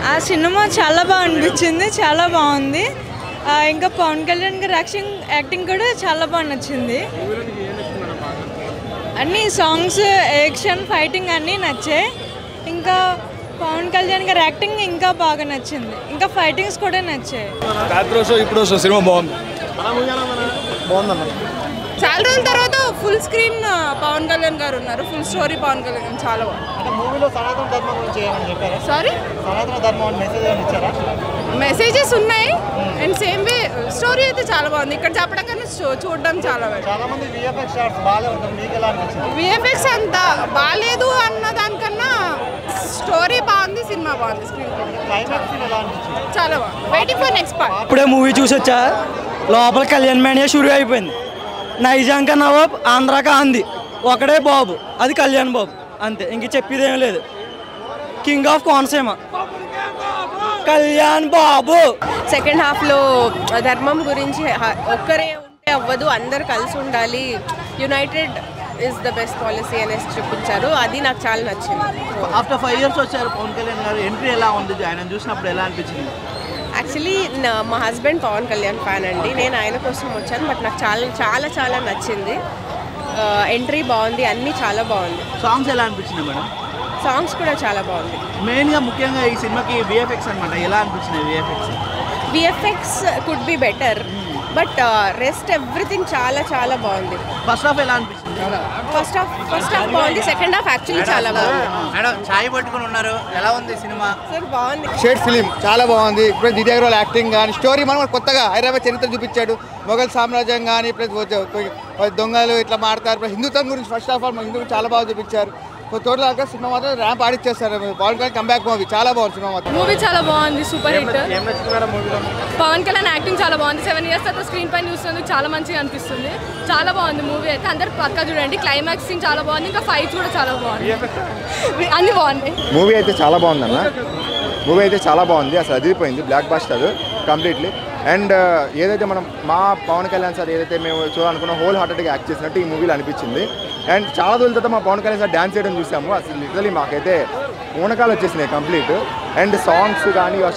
ఆ సినిమా చాలా బాగా అనిపించింది, చాలా బాగుంది. ఇంకా పవన్ కళ్యాణ్ గారి యాక్టింగ్ కూడా చాలా బాగా నచ్చింది. అన్ని సాంగ్స్, యాక్షన్, ఫైటింగ్ అన్నీ నచ్చాయి. ఇంకా పవన్ కళ్యాణ్ గారి యాక్టింగ్ ఇంకా బాగా నచ్చింది. ఇంకా ఫైటింగ్స్ కూడా నచ్చాయి. ఇప్పుడు సినిమా బాగుంది. చాలా రోజుల తర్వాత ఫుల్ స్క్రీన్ పవన్ కళ్యాణ్ గారు ఉన్నారు. ఫుల్ స్టోరీ పవన్ కళ్యాణ్ చాలా సారీ మెసేజెస్ ఉన్నాయి. అండ్ సేమ్ వే స్టోరీ అయితే చాలా బాగుంది. ఇక్కడ చెప్పడం కన్నా చూడడం చాలా విఎఫ్ఎక్స్ అంత బాగాలేదు అన్న దానికన్నా స్టోరీ బాగుంది, సినిమా బాగుంది, స్క్రీన్ చాలా బాగుంది. Waiting for next part. ఇప్పుడే మూవీ చూసొచ్చా, లోపల కళ్యాణ్ మేనియా షురు అయిపోయింది. నైజాంక నవాబ్, ఆంధ్రాక అంది ఒకడే బాబు, అది కళ్యాణ్ బాబు, అంతే. ఇంక చెప్పేదేం లేదు. King of Konaseema Kalyan Babu. Second హాఫ్లో ధర్మం గురించి ఒక్కరే ఉంటే అవ్వదు, అందరు కలిసి ఉండాలి, United is the best policy అనేసి చూపించారు. అది నాకు చాలా నచ్చింది. ఆఫ్టర్ 5 years వచ్చారు పవన్ కళ్యాణ్ గారు. ఎంట్రీ ఎలా ఉంది? ఆయన చూసినప్పుడు ఎలా అనిపించింది? యాక్చువల్లీ మా హస్బెండ్ పవన్ కళ్యాణ్ ఫ్యాన్ అండి. నేను ఆయన కోసం వచ్చాను. బట్ నాకు చాలా చాలా చాలా నచ్చింది. ఎంట్రీ బాగుంది, అన్నీ చాలా బాగుంది. సాంగ్స్ ఎలా అనిపించింది మేడం? సాంగ్స్ కూడా చాలా బాగుంది. మెయిన్గా ముఖ్యంగా ఈ సినిమాకి విఎఫ్ఎక్స్ అనమాట. ఎలా అనిపించింది VFX could be better, but rest everything చాలా చాలా బాగుంది. ఫస్ట్ హాఫ్ ఎలా అనిపించింది? ఫస్ట్ హాఫ్ బాగుంది. సెకండ్ హాఫ్ యాక్చువల్లీ చాలా బాగుంది. మేడం ఛాయ్ పట్టుకుని ఉన్నారు, ఎలా ఉంది సినిమా? సార్ బాగుంది. షేడ్ ఫిలిం చాలా బాగుంది. ఇప్పుడు దివ్య అగర్వాల్ యాక్టింగ్ కానీ, స్టోరీ మనం కొత్తగా హైదరాబాద్ చరిత్ర చూపించాడు. మొఘల్ సామ్రాజ్యం కానీ, ప్లస్ దొంగలు ఇట్లా మాడతారు, ప్లస్ హిందుత్వం గురించి ఫస్ట్ ఆఫ్ ఆల్ హిందూ చాలా బాగా చూపించారు. టోటల్ సినిమా మాత్రం ర్యాంప్ ఆడిచ్చేస్తారు. పవన్ కళ్యాణ్ కంబ్యాక్ మూవీ చాలా బాగుంది. సినిమా మాత్రం మూవీ చాలా బాగుంది, super hit. Pawan Kalyan acting చాలా బాగుంది. 7 years తర్వాత స్క్రీన్ పైన చూస్తుంది, చాలా మంచిగా అనిపిస్తుంది. చాలా బాగుంది మూవీ అయితే. అందరు పక్కా చూడండి. క్లైమాక్స్ సీన్ చాలా బాగుంది. ఇంకా ఫైట్స్ కూడా చాలా బాగుంది, అన్ని బాగున్నాయి. మూవీ అయితే చాలా బాగుందన్న. మూవీ అయితే చాలా బాగుంది. అసలు అదిరిపోయింది. Black buster completely. అండ్ ఏదైతే మనం మా పవన్ కళ్యాణ్ సార్ ఏదైతే మేము చూడాలనుకున్న హోల్ హార్టెడ్గా యాక్ట్ చేసినట్టు ఈ మూవీలో అనిపించింది. అండ్ చాలా రోజుల తర్వాత మా పవన్ కళ్యాణ్ సార్ డ్యాన్స్ చేయడం చూసాము. అసలు లిటరలీ మాకైతే పూనకాలు వచ్చేసినాయి కంప్లీట్. అండ్ సాంగ్స్ కానీ ఆ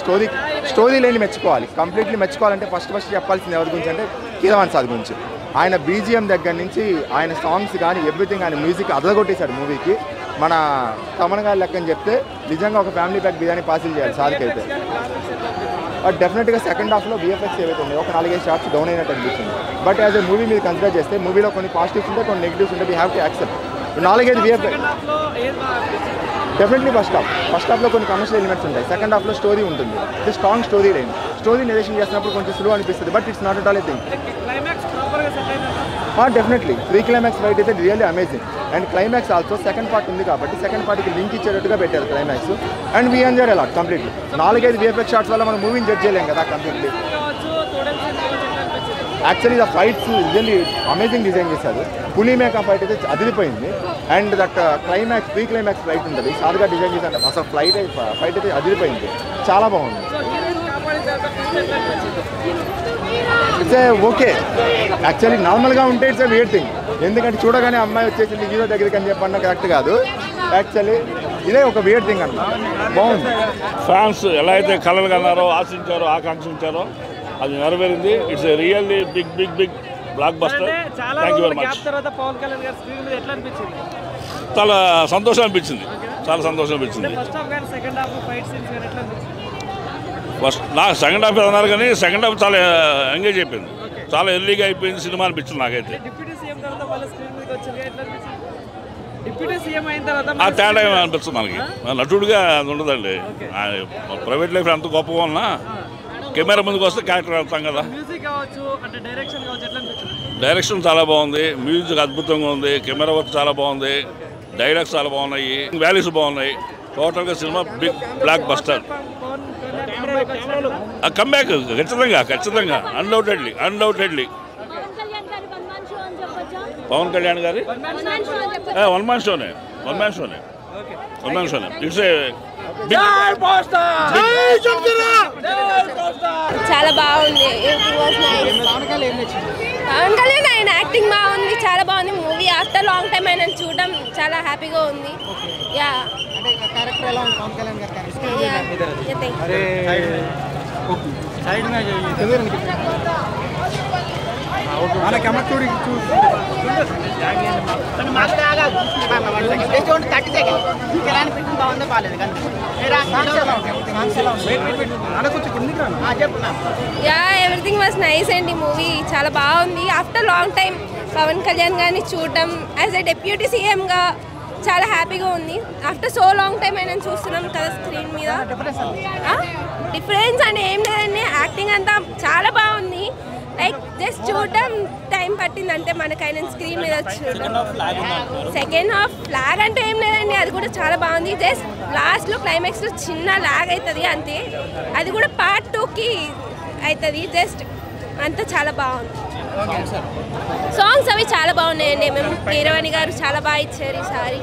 స్టోరీ లేని మెచ్చుకోవాలి. కంప్లీట్లీ మెచ్చుకోవాలంటే ఫస్ట్ చెప్పాల్సింది ఎవరి గురించి అంటే కీరవాణి సార్ గురించి. ఆయన బీజిఎం దగ్గర నుంచి ఆయన సాంగ్స్ కానీ ఎవ్రీథింగ్, ఆయన మ్యూజిక్ అదరగొట్టేశాడు మూవీకి. మన తమన్ గారి లెక్కని చెప్తే నిజంగా ఒక ఫ్యామిలీ ప్యాక్ బిర్యానీ పార్సిల్ చేయాలి సార్కి అయితే. బట్ డెఫినెట్గా సెకండ్ హాఫ్లో విఎఫ్ఎక్స్ ఏవైతే ఉన్నాయో ఒక 4-5 షాట్స్ డౌన్ అయినట్టు అనిపిస్తుంది. బట్ యాజ్ ఎ మూవీ మీరు కన్సిడర్ చేస్తే మూవీలో కొన్ని పాజిటివ్స్ ఉంటాయి, కొన్ని నెగిటివ్స్ ఉంటాయి. We have to accept. 4-5 VFX definitely first హాఫ్లో కొన్ని కమర్షియల్ ఎలిమెంట్స్ ఉంటాయి. సెకండ్ హాఫ్లో స్టోరీ ఉంటుంది. ఇది strong story line. Story narration చేసినప్పుడు కొంచెం స్లో అనిపిస్తుంది. But it's not at all a thing. Definitely pre climax fight అయితే really amazing. And climax also second part ఉంది కాబట్టి సెకండ్ పార్ట్కి లింక్ ఇచ్చేటట్టుగా పెట్టారు climax. And we enjoyed a lot completely. 4-5 VFX shots వల్ల మనం మూవీని జడ్జ్ చేయలేం కదా completely. Actually the fights really amazing design చేశారు. పులి మేక ఫైట్ అయితే అదిరిపోయింది. And that climax pre climax fight ఉంటుంది, సార్గా డిజైన్ చేశారు. అసలు ఫైట్ అయితే అదిరిపోయింది, చాలా బాగుంది. It's okay. యాక్చువల్లీ నార్మల్గా ఉంటే ఇట్స్ ఎ వియర్డ్ థింగ్. ఎందుకంటే చూడగానే అమ్మాయి వచ్చేసింది హీరో దగ్గరికి అని చెప్పన్న కరెక్ట్ కాదు. యాక్చువల్లీ ఇదే ఒక వియర్డ్ థింగ్ అన్నమాట. బాగుంది. ఫ్యాన్స్ ఎలా అయితే కలలు కన్నారో, ఆశించారో, ఆకాంక్షించారో అది నెరవేరింది. It's a really big blockbuster. Thank you very much. చాలా సంతోషం అనిపించింది. నాకు సెకండ్ హాఫ్ అన్నారు కానీ సెకండ్ హాఫ్ చాలా ఎంగేజ్ అయిపోయింది. చాలా ఎర్లీగా అయిపోయింది సినిమా అనిపించింది నాకైతే. ఆ తేడా అనిపిస్తుంది మనకి. నటుడుగా అది ఉండదండి. ప్రైవేట్ లైఫ్ ఎంత గొప్పగా ఉన్నా కెమెరా ముందుకు వస్తే క్యారెక్టర్ వెళ్తాం కదా. డైరెక్షన్ చాలా బాగుంది, మ్యూజిక్ అద్భుతంగా ఉంది, కెమెరా వర్క్ చాలా బాగుంది, డైలాగ్స్ చాలా బాగున్నాయి, వాల్యూస్ బాగున్నాయి. టోటల్గా cinema big blockbuster. Comeback ఖచ్చితంగా అన్డౌటెడ్లీ పవన్ కళ్యాణ్ గారి వన్ మ్యాన్ షోనే. ఇట్స్ ఏ చాలా బాగుంది. పవన్ కళ్యాణ్ ఆయన యాక్టింగ్ బాగుంది, చాలా బాగుంది. మూవీ ఆ ఆఫ్టర్ లాంగ్ టైం ఆయన చూడడం చాలా హ్యాపీగా ఉంది. యా క్యారెక్టర్ ఎలా ఉంది పవన్ కళ్యాణ్ గారి character? Yeah everything was nice అండి. మూవీ చాలా బాగుంది. After long time Pawan Kalyan గారిని చూడడం యాజ్ ఎ డెప్యూటీ సీఎంగా చాలా హ్యాపీగా ఉంది. ఆఫ్టర్ సో లాంగ్ టైం అయినా చూస్తున్నాం కదా స్క్రీన్ మీద. డిఫరెన్స్ అంటే ఏం లేదండి, యాక్టింగ్ అంతా చాలా బాగుంది. లైక్ జస్ట్ చూడడం టైం పట్టింది అంతే మనకైనా స్క్రీన్ మీద చూడడం. సెకండ్ హాఫ్ ఫ్లాగ్ అంటే ఏం లేదండి, అది కూడా చాలా బాగుంది. జస్ట్ లాస్ట్లో క్లైమాక్స్లో చిన్న లాగ్ అవుతుంది అంతే, అది కూడా పార్ట్ 2కి అవుతుంది. జస్ట్ అంతా చాలా బాగుంది. సాంగ్స్ అవి చాలా బాగున్నాయండి. మేము కీరవాణి గారు చాలా బాగా ఇచ్చారు ఈసారి.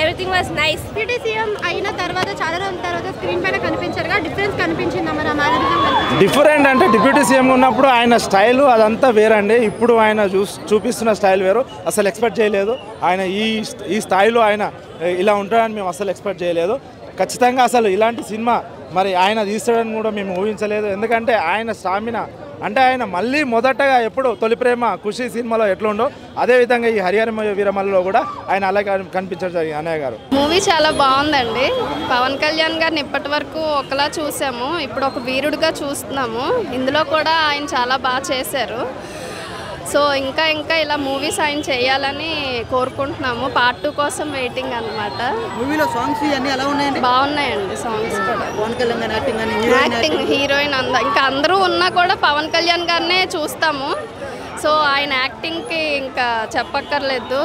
Everything was nice. Deputy CM అయిన తర్వాత చాలా రోజుల తర్వాత స్క్రీన్ పైన కనిపించారుగా, డిఫరెన్స్ కనిపించిందా మరి? ఆ మేనరిజం డిఫరెంట్ అంటే డిప్యూటీ సీఎం ఉన్నప్పుడు ఆయన స్టైల్ అదంతా వేరండి. ఇప్పుడు ఆయన చూపిస్తున్న స్టైల్ వేరు. అసలు ఎక్స్పెక్ట్ చేయలేదు ఆయన ఈ స్థాయిలో ఆయన ఇలా ఉంటాడని మేము అసలు ఎక్స్పెక్ట్ చేయలేదు. ఖచ్చితంగా అసలు ఇలాంటి సినిమా మరి ఆయన తీస్తాడని కూడా మేము ఊహించలేదు. ఎందుకంటే ఆయన స్టామినా అంటే ఆయన మళ్ళీ మొదటగా ఎప్పుడు తొలి ప్రేమ ఖుషి సినిమాలో ఎట్లుండో అదేవిధంగా ఈ హరిహర వీరమల్లిలో కూడా ఆయన అలాగే కనిపించడం జరిగింది. అన్నయ్య గారు మూవీ చాలా బాగుందండి. పవన్ కళ్యాణ్ గారిని ఇప్పటి వరకు ఒకలా చూసాము, ఇప్పుడు ఒక వీరుడిగా చూస్తున్నాము. ఇందులో కూడా ఆయన చాలా బాగా చేశారు. సో ఇంకా ఇలా మూవీస్ ఆయన చేయాలని కోరుకుంటున్నాము. పార్ట్ 2 కోసం వెయిటింగ్ అనమాట. మూవీలో సాంగ్స్ అన్నీ ఎలా ఉన్నాయండి? బాగున్నాయండి సాంగ్స్ కూడా. పవన్ కళ్యాణ్ గారి యాక్టింగ్ హీరోయిన్ ఇంకా అందరూ ఉన్నా కూడా పవన్ కళ్యాణ్ గారినే చూస్తాము. సో ఆయన యాక్టింగ్కి ఇంకా చెప్పక్కర్లేదు,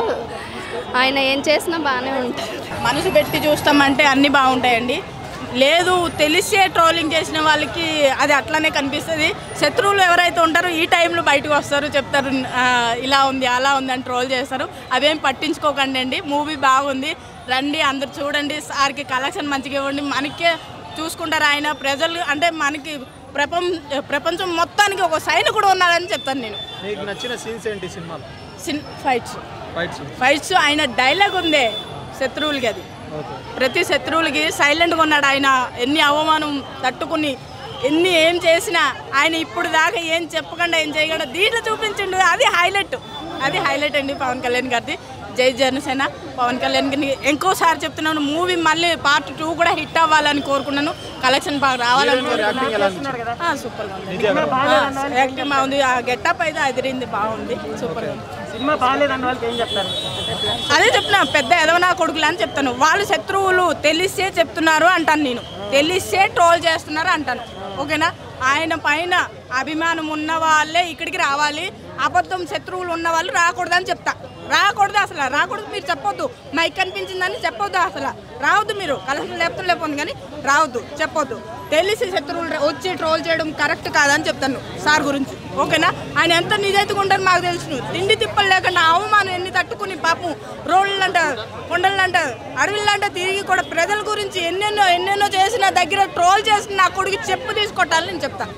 ఆయన ఏం చేసినా బాగానే ఉంటుంది. మనసు పెట్టి చూస్తామంటే అన్నీ బాగుంటాయండి. లేదు తెలిసే ట్రోలింగ్ చేసిన వాళ్ళకి అది అట్లానే కనిపిస్తుంది. శత్రువులు ఎవరైతే ఉంటారో ఈ టైంలో బయటకు వస్తారు, చెప్తారు ఇలా ఉంది అలా ఉంది అని ట్రోల్ చేస్తారు. అవేం పట్టించుకోకండి అండి. మూవీ బాగుంది, రండి అందరు చూడండి. సార్కి కలెక్షన్ మంచిగా ఇవ్వండి. మనకే చూసుకుంటారు ఆయన. ప్రజలు అంటే మనకి ప్రపంచం మొత్తానికి ఒక సైనికుడు ఉన్నాడని చెప్తాను నేను. మీకు నచ్చిన సీన్స్ ఏంటి సినిమాలో? ఫైట్స్ ఆయన డైలాగ్ ఉందే శత్రువులకి, అది ప్రతి శత్రువులకి సైలెంట్గా ఉన్నాడు ఆయన. ఎన్ని అవమానం తట్టుకుని ఏం చేసినా ఆయన ఇప్పుడు దాకా ఏం చెప్పకుండా ఏం చేయకుండా దీంట్లో చూపించిండు. అది హైలైట్ అండి పవన్ కళ్యాణ్ గారిది. జై జనసేన. పవన్ కళ్యాణ్ గారిని ఇంకోసారి చెప్తున్నాను, మూవీ మళ్ళీ పార్ట్ 2 కూడా హిట్ అవ్వాలని కోరుకున్నాను. కలెక్షన్ బాగా రావాలని కోరుకున్నాను. సూపర్గా ఉంది, యాక్టింగ్ బాగుంది, ఆ గెటప్ అయితే అదిరింది, బాగుంది, సూపర్గా ఉంది. సినిమా బాగాలేదన్న వాళ్ళకి ఏం చెప్తారు? అదే చెప్తున్నా, పెద్ద ఎదవనా కొడుకులు అని చెప్తాను. వాళ్ళు శత్రువులు తెలిసే చెప్తున్నారు అంటాను, నేను తెలిసే ట్రోల్ చేస్తున్నారు అంటాను. ఓకేనా? ఆయన పైన అభిమానం ఉన్న వాళ్ళే ఇక్కడికి రావాలి. అబద్ధం శత్రువులు ఉన్న వాళ్ళు రాకూడదని చెప్తా. అసలు రాకూడదు. మీరు చెప్పొద్దు, మైక్ కనిపించిందని చెప్పొద్దు. అసలు రావద్దు. మీరు కలెక్షన్ లేకపోతే కానీ రావద్దు, చెప్పొద్దు. తెలిసి శత్రువులు వచ్చి ట్రోల్ చేయడం కరెక్ట్ కాదని చెప్తాను సార్ గురించి. ఓకేనా? ఆయన ఎంత నిజాయితీగా ఉంటారో మాకు తెలుసు. తిండి తిప్పలు లేకుండా అవమానం ఎన్ని తట్టుకుని పాపం రోడ్లంట కొండలంట అడవిలంట తిరిగి కూడా ప్రజల గురించి ఎన్నెన్నో చేసిన దగ్గర ట్రోల్ చేసిన నా కొడుకు చెప్పు తీసుకొట్టాలని నేను చెప్తాను.